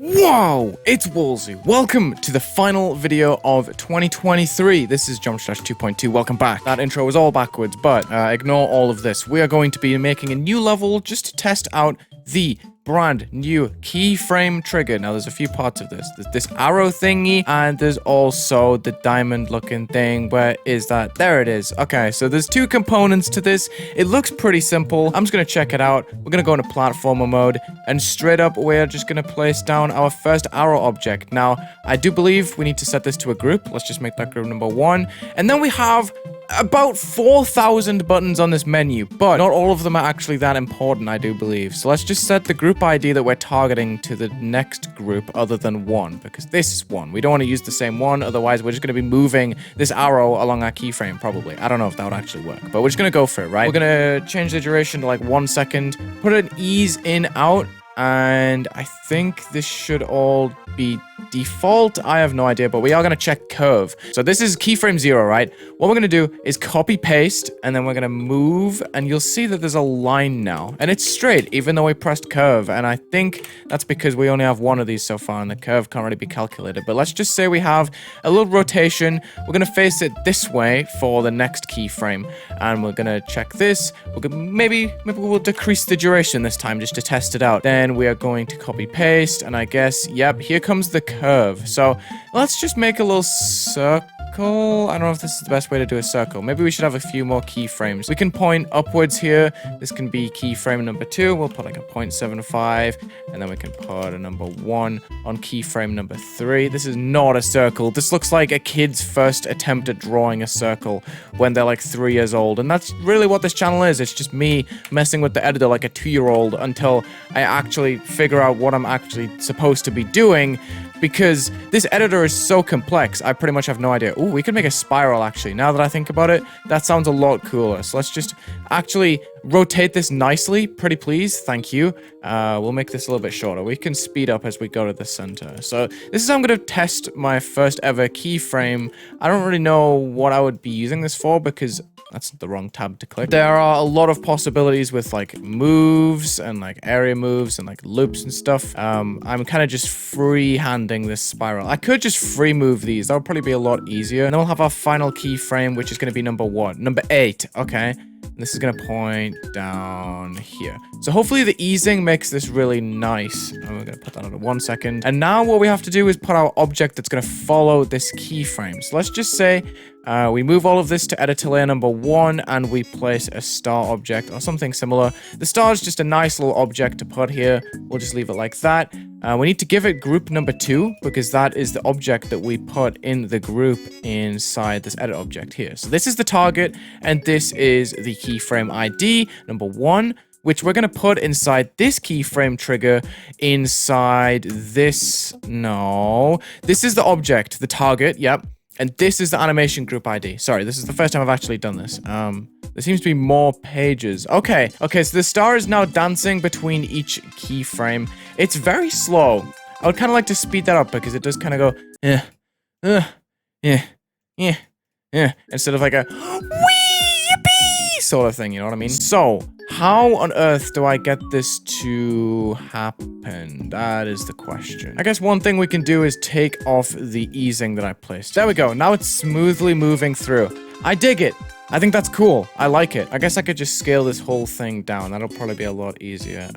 Whoa, it's Wulzy. Welcome to the final video of 2023. This is Jump Slash 2.2. Welcome back. That intro was all backwards, but ignore all of this. We are going to be making a new level just to test out the brand new keyframe trigger. Now there's a few parts of this. There's this arrow thingy, and there's also the diamond looking thing. Where is that? There it is. Okay, so there's two components to this. It looks pretty simple. I'm just gonna check it out. We're gonna go into platformer mode, and straight up we're just gonna place down our first arrow object. Now I do believe we need to set this to a group. Let's just make that group number 1, and then we have about 4,000 buttons on this menu, but not all of them are actually that important, I do believe. So let's just set the group ID that we're targeting to the next group other than 1, because this is 1. We don't want to use the same one, otherwise we're just going to be moving this arrow along our keyframe, probably. I don't know if that would actually work, but we're just going to go for it, right? We're going to change the duration to like 1 second, put an ease in, out, and I think this should all be default. I have no idea, but we are going to check curve. So this is keyframe 0, right? What we're going to do is copy paste, and then we're going to move, and you'll see that there's a line now, and it's straight even though we pressed curve, and I think that's because we only have one of these so far and the curve can't really be calculated. But let's just say we have a little rotation. We're going to face it this way for the next keyframe, and we're going to check this. We're gonna, maybe we'll decrease the duration this time just to test it out. Then we are going to copy paste, and I guess, yep, here comes the curve. So let's just make a little circle. I don't know if this is the best way to do a circle. Maybe we should have a few more keyframes. We can point upwards here. This can be keyframe number 2. We'll put like a 0.75, and then we can put a number 1 on keyframe number 3. This is not a circle. This looks like a kid's first attempt at drawing a circle when they're like 3 years old, and that's really what this channel is. It's just me messing with the editor like a 2-year-old until I actually figure out what I'm actually supposed to be doing, because this editor is so complex, I pretty much have no idea. Ooh, we could make a spiral, actually. Now that I think about it, that sounds a lot cooler. So let's just actually rotate this nicely, pretty please. Thank you. We'll make this a little bit shorter. We can speed up as we go to the center. So this is how I'm going to test my first ever keyframe. I don't really know what I would be using this for, because that's the wrong tab to click. There are a lot of possibilities with like moves and like area moves and like loops and stuff. I'm kind of just free-handing this spiral. I could just free move these. That would probably be a lot easier. And then we'll have our final keyframe, which is going to be number 1. Number 8. Okay. This is going to point down here. So hopefully the easing makes this really nice. And we're going to put that on at 1 second. And now what we have to do is put our object that's going to follow this keyframe. So let's just say we move all of this to editor layer number 1, and we place a star object or something similar. The star is just a nice little object to put here. We'll just leave it like that. We need to give it group number 2, because that is the object that we put in the group inside this edit object here. So this is the target, and this is the keyframe ID number 1, which we're going to put inside this keyframe trigger inside this. No, this is the object, the target. Yep. And this is the animation group ID. Sorry, this is the first time I've actually done this. There seems to be more pages. Okay, so the star is now dancing between each keyframe. It's very slow. I would kind of like to speed that up, because it does kind of go, instead of like a wee yippee sort of thing, you know what I mean? So, how on earth do I get this to happen? That is the question. I guess one thing we can do is take off the easing that I placed. There we go. Now it's smoothly moving through. I dig it. I think that's cool. I like it. I guess I could just scale this whole thing down. That'll probably be a lot easier.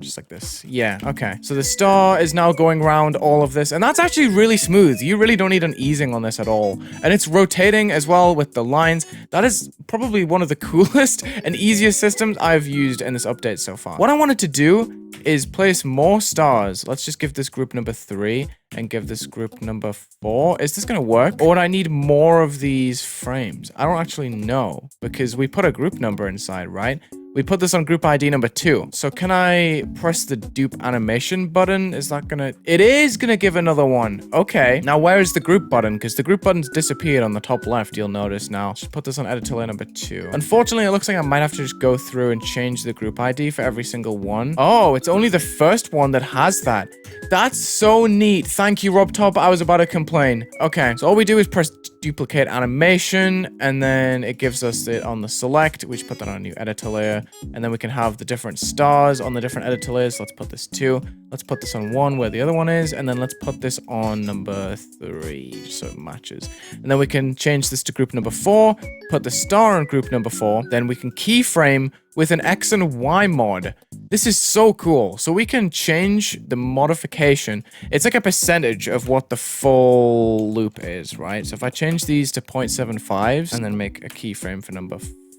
Just like this. Yeah, okay. So the star is now going around all of this, and that's actually really smooth. You really don't need an easing on this at all. And it's rotating as well with the lines. That is probably one of the coolest and easiest systems I've used in this update so far. What I wanted to do is place more stars. Let's just give this group number 3 and give this group number 4. Is this gonna work? Or would I need more of these frames? I don't actually know, because we put a group number inside, right? We put this on group ID number 2. So can I press the dupe animation button? Is that gonna... It is gonna give another one. Okay. Now where is the group button? Because the group button's disappeared on the top left, you'll notice now. Just put this on editor layer number 2. Unfortunately, it looks like I might have to just go through and change the group ID for every single one. Oh, it's only the first one that has that. That's so neat. Thank you, Rob Top. I was about to complain. Okay, so all we do is press duplicate animation, and then it gives us it on the select. We just put that on a new editor layer, and then we can have the different stars on the different editor layers. Let's put this 2. Let's put this on 1 where the other one is, and then let's put this on number 3 just so it matches. And then we can change this to group number 4, put the star on group number 4, then we can keyframe with an X and Y mod. This is so cool. So we can change the modification. It's like a percentage of what the full loop is, right? So if I change these to 0.75s and then make a keyframe for number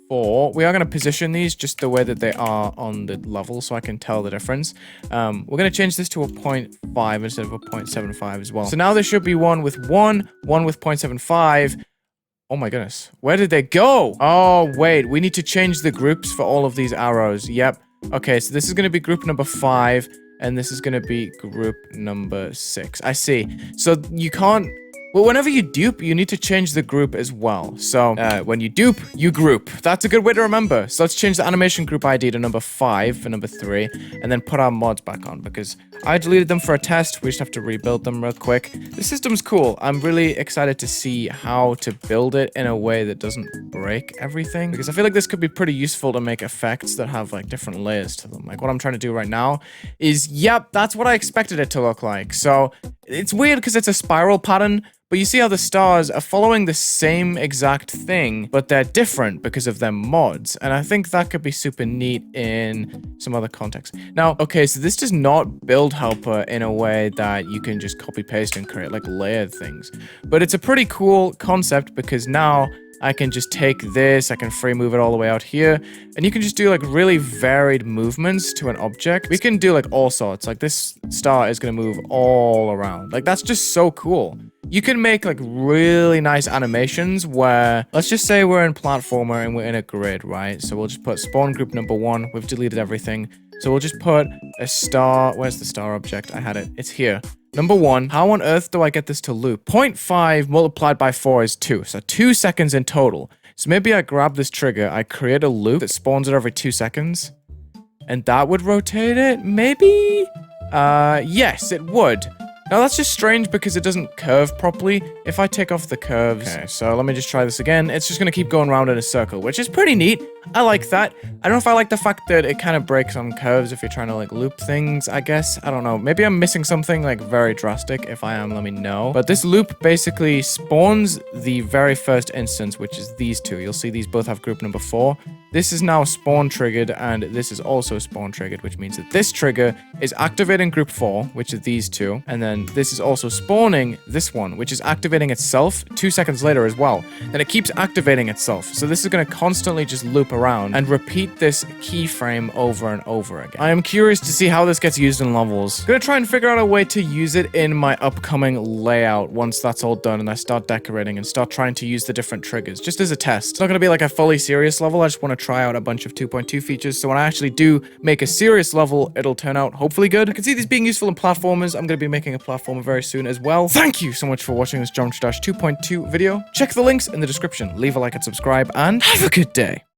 4, we are going to position these just the way that they are on the level so I can tell the difference. We're going to change this to a 0.5 instead of a 0.75 as well. So now there should be one with 1, one with 0.75. Oh my goodness. Where did they go? Oh, wait. We need to change the groups for all of these arrows. Yep. Okay, so this is going to be group number 5, and this is going to be group number 6. I see. So you can't... Well, whenever you dupe, you need to change the group as well. So, when you dupe, you group. That's a good way to remember. So let's change the animation group ID to number 5 for number 3, and then put our mods back on, because I deleted them for a test. We just have to rebuild them real quick. The system's cool. I'm really excited to see how to build it in a way that doesn't break everything, because I feel like this could be pretty useful to make effects that have, like, different layers to them. Like, what I'm trying to do right now is, yep, that's what I expected it to look like. So, it's weird because it's a spiral pattern, but you see how the stars are following the same exact thing, but they're different because of their mods. And I think that could be super neat in some other context. Now, okay, so this does not build helper in a way that you can just copy paste and create like layered things. But it's a pretty cool concept because now I can just take this, I can free move it all the way out here, and you can just do like really varied movements to an object. We can do like all sorts, like this star is gonna move all around. Like that's just so cool. You can make like really nice animations where, let's just say we're in platformer and we're in a grid, right? So we'll just put spawn group number 1, we've deleted everything. So we'll just put a star, where's the star object? I had it, it's here. Number 1, how on earth do I get this to loop? 0.5 multiplied by 4 is 2, so 2 seconds in total. So maybe I grab this trigger, I create a loop that spawns it every 2 seconds. And that would rotate it, maybe? Yes, it would. Now that's just strange because it doesn't curve properly. If I take off the curves... Okay, so let me just try this again. It's just gonna keep going around in a circle, which is pretty neat. I like that. I don't know if I like the fact that it kind of breaks on curves if you're trying to like loop things, I guess. I don't know. Maybe I'm missing something like very drastic. If I am, let me know. But this loop basically spawns the very first instance, which is these two. You'll see these both have group number 4. This is now spawn triggered, and this is also spawn triggered, which means that this trigger is activating group 4, which is these two, and then this is also spawning this one, which is activating itself 2 seconds later as well. Then it keeps activating itself. So this is going to constantly just loop around and repeat this keyframe over and over again. I am curious to see how this gets used in levels. I'm going to try and figure out a way to use it in my upcoming layout once that's all done and I start decorating and start trying to use the different triggers, just as a test. It's not going to be like a fully serious level. I just want to try out a bunch of 2.2 features, so when I actually do make a serious level, it'll turn out hopefully good. I can see these being useful in platformers. I'm going to be making a platformer very soon as well. Thank you so much for watching this Geometry Dash 2.2 video. Check the links in the description, leave a like and subscribe, and have a good day.